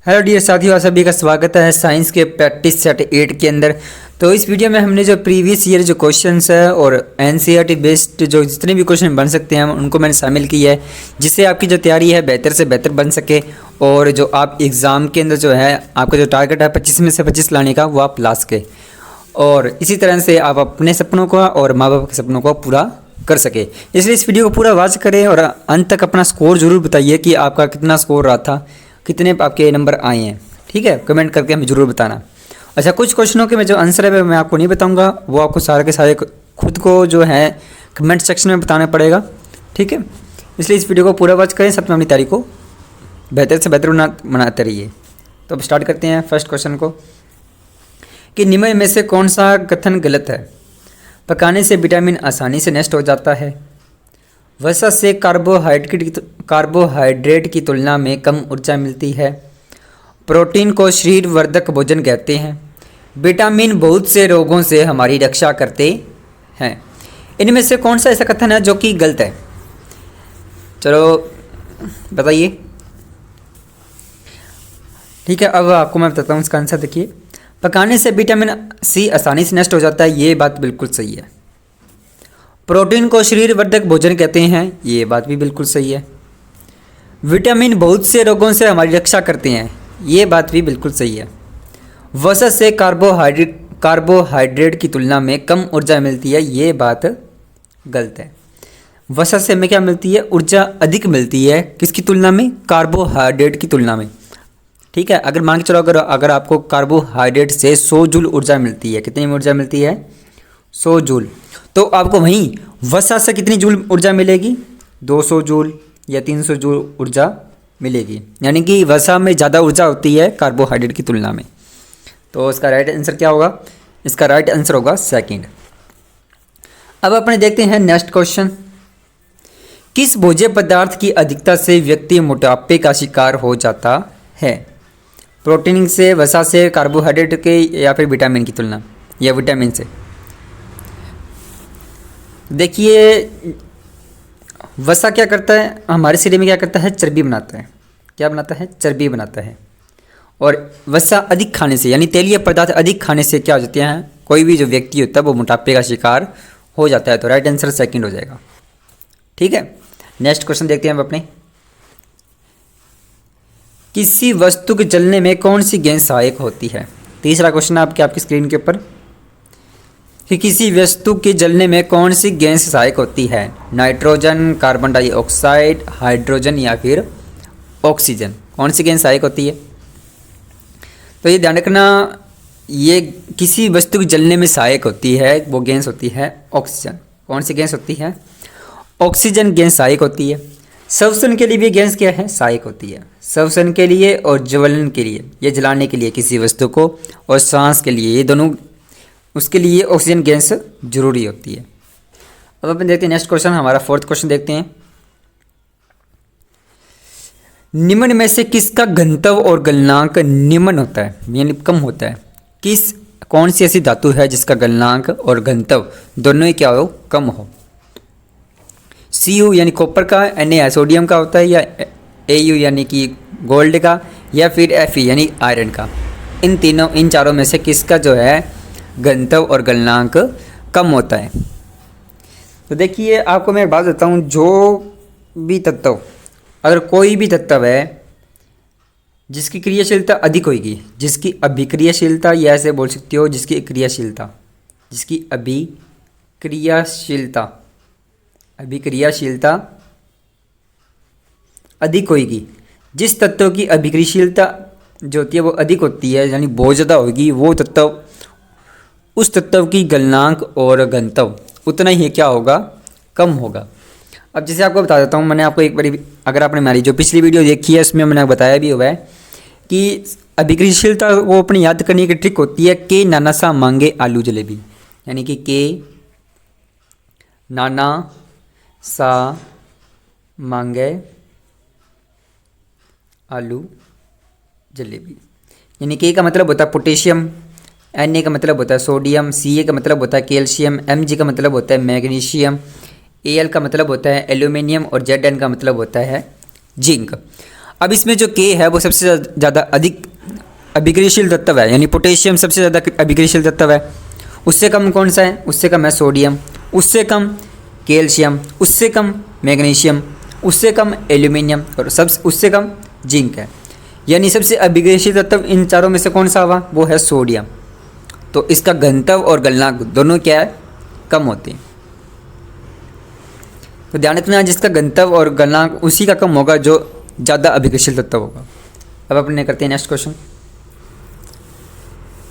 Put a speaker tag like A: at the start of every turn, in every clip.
A: Hello dear साथियों, आप सभी का स्वागत है साइंस के प्रैक्टिस सेट 8 के अंदर। तो इस वीडियो में हमने जो प्रीवियस ईयर जो क्वेश्चंस है और एनसीईआरटी बेस्ड जो जितने भी क्वेश्चन बन सकते हैं उनको मैंने शामिल किया है, जिससे आपकी जो तैयारी है बेहतर से बेहतर बन सके और जो आप एग्ज़ाम के अंदर जो है आपका जो टारगेट है 25 में से 25 लाने का वो आप ला सके और इसी तरह से आप अपने सपनों को और माँ बाप के सपनों को पूरा कर सके। इसलिए इस वीडियो को पूरा वॉच करें और अंत तक अपना स्कोर जरूर बताइए कि आपका कितना स्कोर रहा था, कितने आपके नंबर आए हैं। ठीक है, कमेंट करके हमें ज़रूर बताना। अच्छा, कुछ क्वेश्चनों के मैं जो आंसर है मैं आपको नहीं बताऊंगा, वो आपको सारे के सारे खुद को जो है कमेंट सेक्शन में बताना पड़ेगा। ठीक है, इसलिए इस वीडियो को पूरा वॉच करें, साथ में अपनी तैयारी को बेहतर से बेहतर बनाते रहिए। तो अब स्टार्ट करते हैं फर्स्ट क्वेश्चन को कि निम्न में से कौन सा कथन गलत है। पकाने से विटामिन आसानी से नष्ट हो जाता है। वसा से कार्बोहाइड्रेट की तुलना में कम ऊर्जा मिलती है। प्रोटीन को शरीर वर्धक भोजन कहते हैं। विटामिन बहुत से रोगों से हमारी रक्षा करते हैं। इनमें से कौन सा ऐसा कथन है जो कि गलत है? चलो बताइए। ठीक है, अब आपको मैं बताता हूँ इसका आंसर। देखिए, पकाने से विटामिन सी आसानी से नष्ट हो जाता है, ये बात बिल्कुल सही है। प्रोटीन को शरीर वर्धक भोजन कहते हैं, ये बात भी बिल्कुल सही है। विटामिन बहुत से रोगों से हमारी रक्षा करते हैं, ये बात भी बिल्कुल सही है। वसा से कार्बोहाइड्रेट की तुलना में कम ऊर्जा मिलती है, ये बात गलत है। वसा से हमें क्या मिलती है? ऊर्जा अधिक मिलती है। किसकी तुलना में? कार्बोहाइड्रेट की तुलना में। ठीक है, अगर मान के चलो अगर आपको कार्बोहाइड्रेट से 100 जूल ऊर्जा मिलती है, कितनी ऊर्जा मिलती है? 100 जूल। तो आपको वहीं वसा से कितनी जूल ऊर्जा मिलेगी? 200 जूल या 300 जूल ऊर्जा मिलेगी। यानी कि वसा में ज़्यादा ऊर्जा होती है कार्बोहाइड्रेट की तुलना में। तो इसका राइट आंसर क्या होगा? इसका राइट आंसर होगा सेकंड। अब अपने देखते हैं नेक्स्ट क्वेश्चन। किस भोज्य पदार्थ की अधिकता से व्यक्ति मोटापे का शिकार हो जाता है? प्रोटीन से, वसा से, कार्बोहाइड्रेट के या फिर विटामिन की तुलना या विटामिन से? देखिए, वसा क्या करता है हमारे शरीर में? क्या करता है? चर्बी बनाता है। क्या बनाता है? चर्बी बनाता है। और वसा अधिक खाने से यानी तेलीय पदार्थ अधिक खाने से क्या हो जाते हैं? कोई भी जो व्यक्ति होता है वो मोटापे का शिकार हो जाता है। तो राइट आंसर सेकंड हो जाएगा। ठीक है, नेक्स्ट क्वेश्चन देखते हैं हम अपने। किसी वस्तु के जलने में कौन सी गैस सहायक होती है? तीसरा क्वेश्चन आपकी स्क्रीन के ऊपर कि किसी वस्तु के जलने में कौन सी गैस सहायक होती है? नाइट्रोजन, कार्बन डाइऑक्साइड, हाइड्रोजन या फिर ऑक्सीजन? कौन सी गैस सहायक होती है? तो ये ध्यान रखना, ये किसी वस्तु के जलने में सहायक होती है, वो गैस होती है ऑक्सीजन। कौन सी गैस होती है? ऑक्सीजन गैस सहायक होती है। श्वसन के लिए भी गैस क्या है? सहायक होती है। श्वसन के लिए और ज्वलन के लिए, ये जलाने के लिए किसी वस्तु को, और सांस के लिए, ये दोनों उसके लिए ऑक्सीजन गैस जरूरी होती है। अब अपन देखते हैं नेक्स्ट क्वेश्चन, हमारा फोर्थ क्वेश्चन देखते हैं। निम्न में से किसका घनत्व और गलनांक निम्न होता है यानी कम होता है? कौन सी ऐसी धातु है जिसका गलनांक और घनत्व दोनों ही क्या हो? कम हो। Cu यानी कॉपर का, Na सोडियम का होता है, या Au यानी कि गोल्ड का, या फिर Fe यानी आयरन का? इन चारों में से किसका जो है घनत्व और गलनांक कम होता है? तो देखिए, आपको मैं एक बात बताता हूँ, जो भी तत्व, अगर कोई भी तत्व है जिसकी क्रियाशीलता अधिक होगी, जिसकी अभिक्रियाशीलता, या ऐसे बोल सकते हो जिसकी अभिक्रियाशीलता अधिक होगी, जिस तत्व की अभिक्रियाशीलता जो होती है वो अधिक होती है यानी बहुत ज़्यादा होगी, वो तत्व, उस तत्व की गलनांक और घनत्व उतना ही क्या होगा? कम होगा। अब जैसे आपको बता देता हूँ, मैंने आपको एक बारी, अगर आपने हमारी जो पिछली वीडियो देखी है उसमें मैंने बताया भी हुआ है कि अभिक्रियाशीलता वो अपनी याद करने की ट्रिक होती है के नाना सा मांगे आलू जलेबी। यानी कि के नाना सा मांगे आलू जलेबी। यानी के का मतलब होता है पोटेशियम, Na का मतलब होता है सोडियम, Ca का मतलब होता है कैल्शियम, Mg का मतलब होता है मैग्नीशियम, Al का मतलब होता है एल्यूमिनियम और Zn का मतलब होता है जिंक। अब इसमें जो के है वो सबसे ज़्यादा अधिक अभिक्रियाशील तत्व है, यानी पोटेशियम सबसे ज़्यादा अभिक्रियाशील तत्व है। उससे कम कौन सा है? उससे कम है सोडियम, उससे कम कैल्शियम, उससे कम मैग्नीशियम, उससे कम एल्यूमिनियम और उससे कम जिंक है। यानी सबसे अभिक्रियाशील तत्व इन चारों में से कौन सा हुआ? वो है सोडियम। तो इसका घनत्व और गलनांक दोनों क्या है? कम होते हैं। तो ध्यान रखना, जिसका घनत्व और गलनांक उसी का कम होगा जो ज़्यादा अभिक्रियाशील तत्व होगा। अब अपने करते हैं नेक्स्ट क्वेश्चन।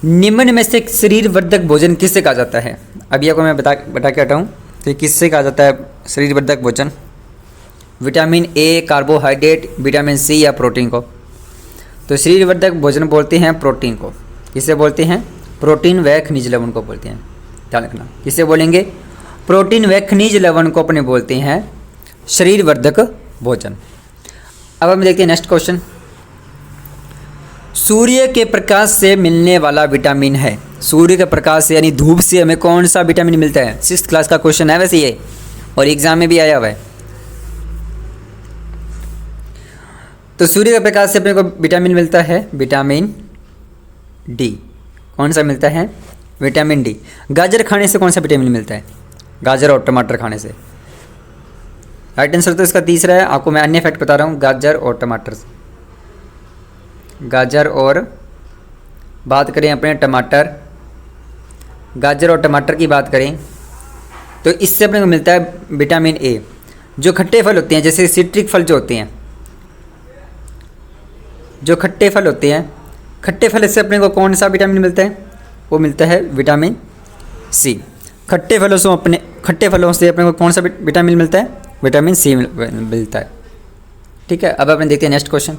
A: निम्न में से शरीर वर्धक भोजन किससे कहा जाता है? अभी आपको मैं बता के हटाऊँ तो किससे कहा जाता है शरीर वर्धक भोजन? Vitamin A, carbohydrate, vitamin C या प्रोटीन को? तो शरीर वर्धक भोजन बोलते हैं प्रोटीन को। किसे बोलते हैं? प्रोटीन व खनिज लवण को बोलते हैं। ध्यान रखना, किसे बोलेंगे? प्रोटीन व खनिज लवण को अपने बोलते हैं शरीर वर्धक भोजन। अब हम देखते हैं नेक्स्ट क्वेश्चन। सूर्य के प्रकाश से मिलने वाला विटामिन है। सूर्य के प्रकाश से यानी धूप से हमें कौन सा विटामिन मिलता है? 6th क्लास का क्वेश्चन है वैसे ये, और एग्जाम में भी आया हुआ है। तो सूर्य के प्रकाश से अपने को विटामिन मिलता है विटामिन डी। कौन सा मिलता है? Vitamin D. गाजर खाने से कौन सा विटामिन मिलता है? गाजर और टमाटर खाने से। राइट आंसर तो इसका तीसरा है। आपको मैं अन्य फैक्ट बता रहा हूँ, गाजर और टमाटर से। गाजर और बात करें अपने टमाटर, गाजर और टमाटर की बात करें तो इससे अपने को मिलता है विटामिन ए। जो खट्टे फल होते हैं, जैसे सिट्रिक फल जो होते हैं, जो खट्टे फल होते हैं, खट्टे फल से अपने को कौन सा विटामिन मिलता है? वो मिलता है विटामिन सी। खट्टे फलों से अपने को कौन सा विटामिन मिलता है? विटामिन सी मिलता है। ठीक है, अब अपने देखते हैं नेक्स्ट क्वेश्चन।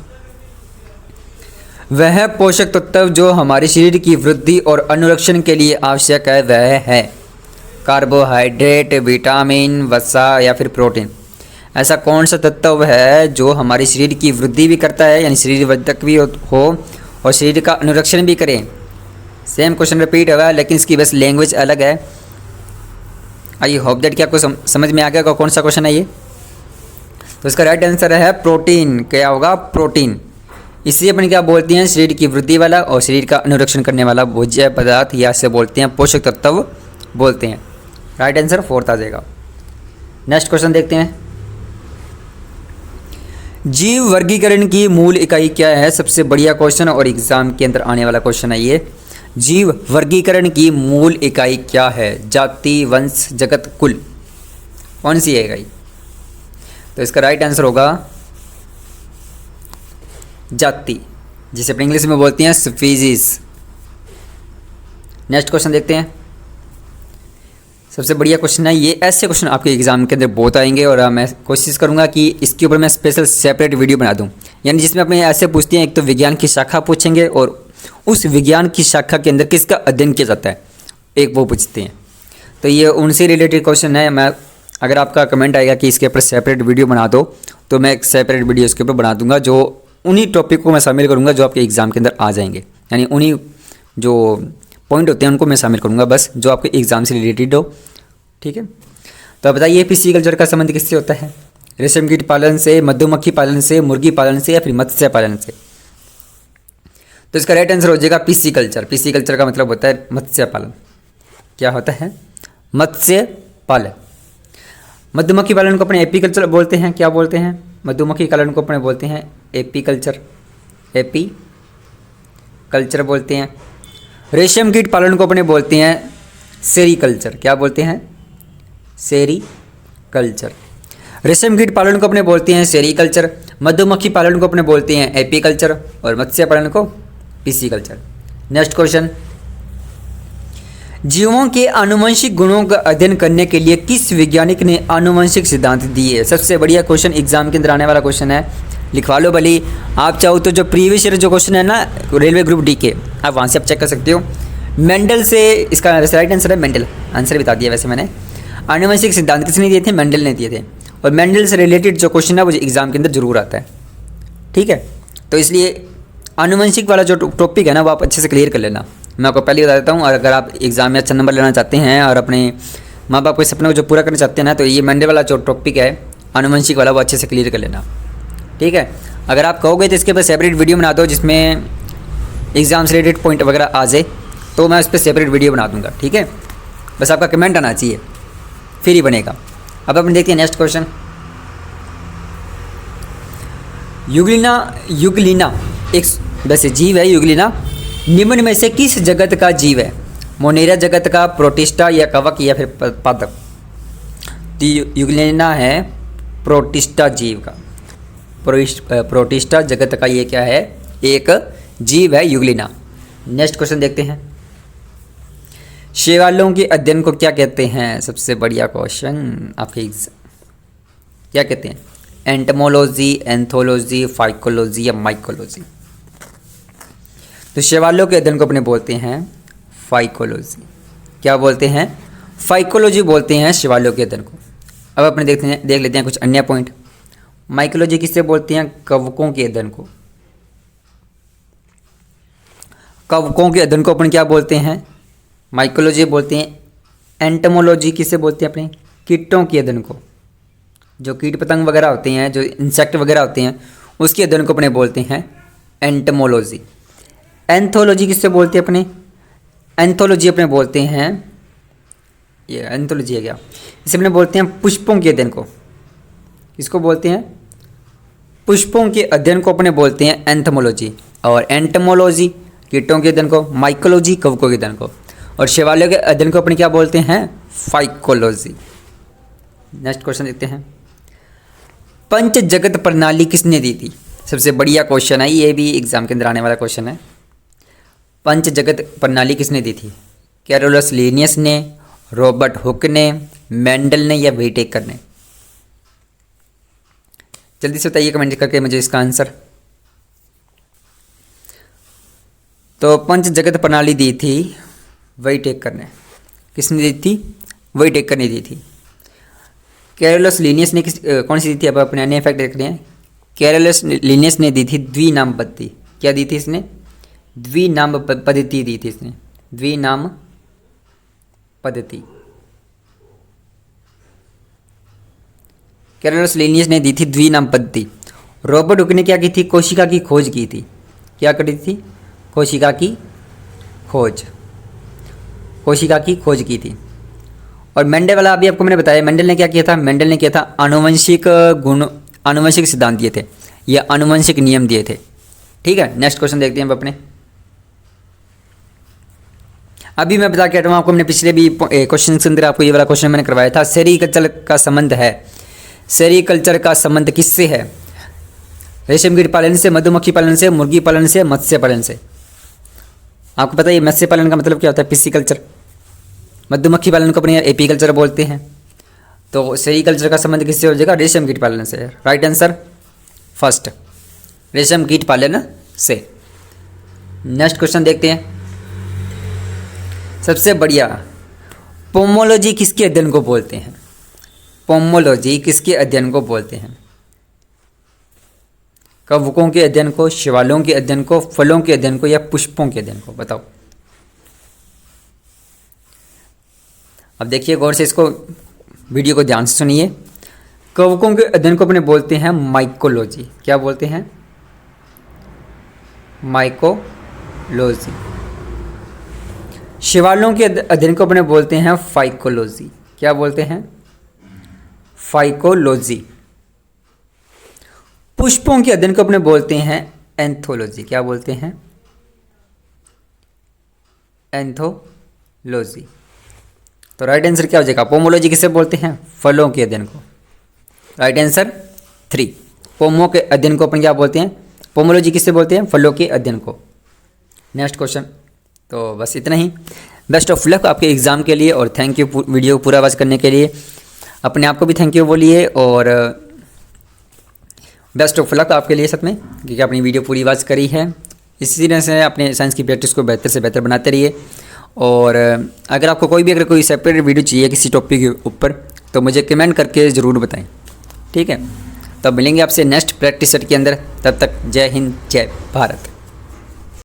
A: वह पोषक तत्व जो हमारे शरीर की वृद्धि और अनुरक्षण के लिए आवश्यक है वह है कार्बोहाइड्रेट, विटामिन, वसा या फिर प्रोटीन। ऐसा कौन सा तत्व है जो हमारे शरीर की वृद्धि भी करता है, यानी शरीर वर्धक भी हो और शरीर का अनुरक्षण भी करे? सेम क्वेश्चन रिपीट हुआ है लेकिन इसकी बस लैंग्वेज अलग है। आई होप दैट कि आपको समझ में आ गया कौन सा क्वेश्चन है ये। तो इसका राइट आंसर है प्रोटीन। क्या होगा? प्रोटीन। इसे अपन क्या बोलते हैं? शरीर की वृद्धि वाला और शरीर का अनुरक्षण करने वाला भोज्य पदार्थ, या इसे बोलते हैं पोषक तत्व बोलते हैं। राइट आंसर 4th आ जाएगा। नेक्स्ट क्वेश्चन देखते हैं। जीव वर्गीकरण की मूल इकाई क्या है? सबसे बढ़िया क्वेश्चन और एग्जाम के अंदर आने वाला क्वेश्चन है ये। जीव वर्गीकरण की मूल इकाई क्या है? जाति, वंश, जगत, कुल, कौन सी है इकाई? तो इसका राइट आंसर होगा जाति, जिसे अपने इंग्लिश में बोलते हैं स्पीसीज। नेक्स्ट क्वेश्चन देखते हैं। सबसे बढ़िया क्वेश्चन है ये। ऐसे क्वेश्चन आपके एग्जाम के अंदर बहुत आएंगे और मैं कोशिश करूंगा कि इसके ऊपर मैं स्पेशल सेपरेट वीडियो बना दूं, यानी जिसमें अपने ऐसे पूछते हैं, एक तो विज्ञान की शाखा पूछेंगे और उस विज्ञान की शाखा के अंदर किसका अध्ययन किया जाता है, एक वो पूछते हैं। तो ये उनसे रिलेटेड क्वेश्चन है। मैं अगर आपका कमेंट आएगा कि इसके ऊपर सेपरेट वीडियो बना दो तो मैं एक सेपरेट वीडियो इसके ऊपर बना दूंगा, जो उन्हीं टॉपिक को मैं शामिल करूंगा जो आपके एग्ज़ाम के अंदर आ जाएंगे, यानी उन्हीं जो पॉइंट होते हैं उनको मैं शामिल करूंगा, बस जो आपके एग्ज़ाम से रिलेटेड हो। ठीक है, तो बताइए पिस्सीकल्चर का संबंध किससे होता है? रेशम कीट पालन से, मधुमक्खी पालन से, मुर्गी पालन से या फिर मत्स्य पालन से? तो इसका राइट आंसर हो जाएगा पिस्सीकल्चर। पिस्सीकल्चर का मतलब होता है मत्स्य पालन। क्या होता है? मत्स्य पालन। मधुमक्खी पालन को अपने एपीकल्चर बोलते हैं। क्या बोलते हैं? मधुमक्खी पालन को अपने बोलते हैं एपीकल्चर। एपीकल्चर बोलते हैं। रेशम कीट पालन को अपने बोलते हैं सेरीकल्चर। क्या बोलते हैं? सेरीकल्चर। रेशम कीट पालन को अपने बोलते हैं सेरीकल्चर, मधुमक्खी पालन को अपने बोलते हैं एपीकल्चर और मत्स्य पालन को पिस्सीकल्चर। Next question. जीवों के आनुवंशिक गुणों का अध्ययन करने के लिए किस वैज्ञानिक ने आनुवंशिक सिद्धांत दिए? सबसे बढ़िया क्वेश्चन एग्जाम के अंदर आने वाला क्वेश्चन है, लिखवा लो भली। आप चाहो तो जो प्रीवियस ईयर जो क्वेश्चन है ना रेलवे ग्रुप डी के, आप वहाँ से आप चेक कर सकते हो। मेंडल से, इसका राइट आंसर है मेंडल। आंसर बता दिया वैसे मैंने। आनुवंशिक सिद्धांत किसने दिए थे? मेंडल ने दिए थे। और मेंडल से रिलेटेड जो क्वेश्चन है वो एग्जाम के अंदर जरूर आता है। ठीक है, तो इसलिए आनुवंशिक वाला जो टॉपिक है ना वो आप अच्छे से क्लियर कर लेना। मैं आपको पहले बता देता हूँ, और अगर आप एग्जाम में अच्छा नंबर लेना चाहते हैं और अपने माँ बाप के सपने को जो पूरा करना चाहते हैं ना, तो ये मेंडल वाला जो टॉपिक है आनुवंशिक वाला वो अच्छे से क्लियर कर लेना। ठीक है, अगर आप कहोगे तो इसके ऊपर सेपरेट वीडियो बना दो जिसमें एग्ज़ाम से रिलेटेड पॉइंट वगैरह आ जाए, तो मैं उस पर सेपरेट वीडियो बना दूंगा, ठीक है। बस आपका कमेंट आना चाहिए, फिर ही बनेगा। अब अपन देखते हैं नेक्स्ट क्वेश्चन। युगलिना एक वैसे जीव है। युगलिना निम्न में से किस जगत का जीव है? मोनेरा जगत का, प्रोटिस्टा या कवक या फिर पादप? तो युगलिना है प्रोटिस्टा जीव का। प्रोटिस्टा जगत का ये क्या है? एक जीव है युगलिना। नेक्स्ट क्वेश्चन देखते हैं। शैवालों के अध्ययन को क्या कहते हैं? सबसे बढ़िया क्वेश्चन आपके क्या कहते हैं? एंटमोलॉजी, एंथोलॉजी, फाइकोलॉजी या माइकोलॉजी? तो शैवालों के अध्ययन को अपने बोलते हैं फाइकोलॉजी। क्या बोलते हैं? फाइकोलॉजी बोलते हैं शैवालों के अध्ययन को। अब अपने देख लेते हैं कुछ अन्य पॉइंट। माइकोलॉजी किससे बोलते हैं? कवकों के अध्ययन को। कवकों के अध्ययन को अपन क्या बोलते हैं? माइकोलॉजी बोलते हैं। एंटमोलॉजी किससे बोलते हैं? अपने कीटों के अध्ययन को। जो कीट पतंग वगैरह होते हैं, जो इंसेक्ट वगैरह होते हैं, उसके अध्ययन को अपने बोलते हैं एंटमोलॉजी। एंथोलॉजी किससे बोलते हैं अपने? एंथोलॉजी अपने बोलते हैं, ये एंथोलॉजी है क्या, इसे अपने बोलते हैं पुष्पों के अध्ययन को। किसको बोलते हैं? पुष्पों के अध्ययन को अपने बोलते हैं एंथमोलॉजी। और एंटमोलॉजी कीटों के अध्ययन को, माइकोलॉजी कवकों के अध्ययन को, और शैवालों के अध्ययन को अपने क्या बोलते हैं? फाइकोलॉजी। नेक्स्ट क्वेश्चन देखते हैं। पंच जगत प्रणाली किसने दी थी? सबसे बढ़िया क्वेश्चन है, ये भी एग्जाम के अंदर आने वाला क्वेश्चन है। पंच जगत प्रणाली किसने दी थी? कैरोलस लीनियस ने, रॉबर्ट हुक ने, मेंडल ने या व्हिटेकर ने? जल्दी से बताइए कमेंट करके मुझे इसका आंसर। तो पंच जगत प्रणाली दी थी व्हिटेकर ने। किसने दी थी? व्हिटेकर ने दी थी। कैरोलस लीनियस ने कौन सी दी थी? अब अपने अन्य फैक्ट देख रहे हैं। कैरोलस लीनियस ने दी थी द्विनाम पद्धति। क्या दी थी इसने? द्विनाम पद्धति दी थी इसने, द्विनाम पद्धति। कैरोलस लीनियस ने दी थी द्विनाम पद्धति। रॉबर्ट हुक ने क्या की थी? कोशिका की खोज की थी। क्या करी थी? कोशिका की खोज, कोशिका की खोज की थी। और मेंडल वाला अभी आपको मैंने बताया, मेंडल ने क्या किया था? मेंडल ने किया था आनुवंशिक गुण, आनुवंशिक सिद्धांत दिए थे या आनुवंशिक नियम दिए थे। ठीक है, नेक्स्ट क्वेश्चन देखते हैं अब अपने। अभी मैं बता के हटा हूँ आपको, हमने पिछले भी क्वेश्चन के अंदर आपको ये वाला क्वेश्चन मैंने करवाया था। सेरीकल्चर का संबंध है, सेरीकल्चर का संबंध किससे है? रेशम कीट पालन से, मधुमक्खी पालन से, मुर्गी पालन से, मत्स्य पालन से? आपको पता है मत्स्य पालन का मतलब क्या होता है? पिस्सीकल्चर। मधुमक्खी पालन को अपने एपीकल्चर बोलते हैं। तो सेरीकल्चर का संबंध किससे हो जाएगा? रेशम कीट पालन से। राइट आंसर फर्स्ट, रेशम कीट पालन से। नेक्स्ट क्वेश्चन देखते हैं। सबसे बढ़िया, पोमोलॉजी किसके अध्ययन को बोलते हैं? पोमोलॉजी किसके अध्ययन को बोलते हैं? कवकों के अध्ययन को, शैवालों के अध्ययन को, फलों के अध्ययन को या पुष्पों के अध्ययन को? बताओ। अब देखिए गौर से, इसको वीडियो को ध्यान से सुनिए। कवकों के अध्ययन को अपने बोलते हैं माइकोलॉजी। क्या बोलते हैं? माइकोलॉजी। शैवालों के अध्ययन को अपने बोलते हैं फाइकोलॉजी। क्या बोलते हैं? फाइकोलॉजी। पुष्पों के अध्ययन को अपने बोलते हैं एंथोलॉजी। क्या बोलते हैं? एंथोलॉजी। तो राइट आंसर क्या हो जाएगा? पोमोलॉजी किसे बोलते हैं? फलों के अध्ययन को। Right answer 3। पोमो के अध्ययन को अपन क्या बोलते हैं? पोमोलॉजी किसे बोलते हैं? फलों के अध्ययन को। Next question. तो बस इतना ही। बेस्ट ऑफ लक आपके एग्ज़ाम के लिए और थैंक यू वीडियो को पूरा वॉच करने के लिए। अपने आप को भी थैंक यू बोलिए और बेस्ट ऑफ लक आपके लिए साथ में, क्योंकि आपने वीडियो पूरी वॉच करी है। इसी तरह से अपने साइंस की प्रैक्टिस को बेहतर से बेहतर बनाते रहिए। और अगर आपको अगर कोई सेपरेट वीडियो चाहिए किसी टॉपिक के ऊपर तो मुझे कमेंट करके ज़रूर बताएं। ठीक है, तब मिलेंगे आपसे नेक्स्ट प्रैक्टिस सेट के अंदर। तब तक जय हिंद, जय भारत।